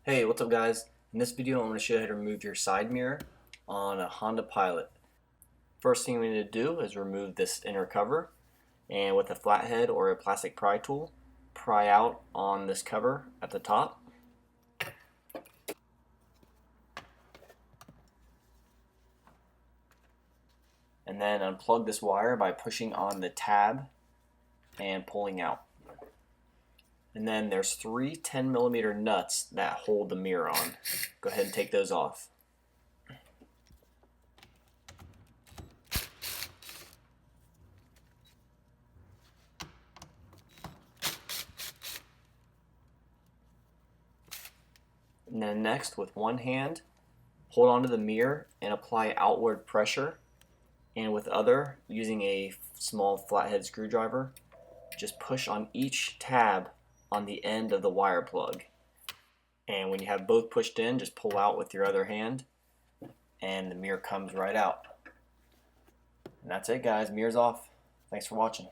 Hey, what's up guys? In this video I'm going to show you how to remove your side mirror on a Honda Pilot. First thing we need to do is remove this inner cover, and with a flathead or a plastic pry tool, pry out on this cover at the top. And then unplug this wire by pushing on the tab and pulling out. And then there's three 10mm nuts that hold the mirror on. Go ahead and take those off. And then next, with one hand, hold onto the mirror and apply outward pressure. And with other, using a small flathead screwdriver, just push on each tab on the end of the wire plug. And when you have both pushed in, just pull out with your other hand and the mirror comes right out. And that's it guys, mirror's off. Thanks for watching.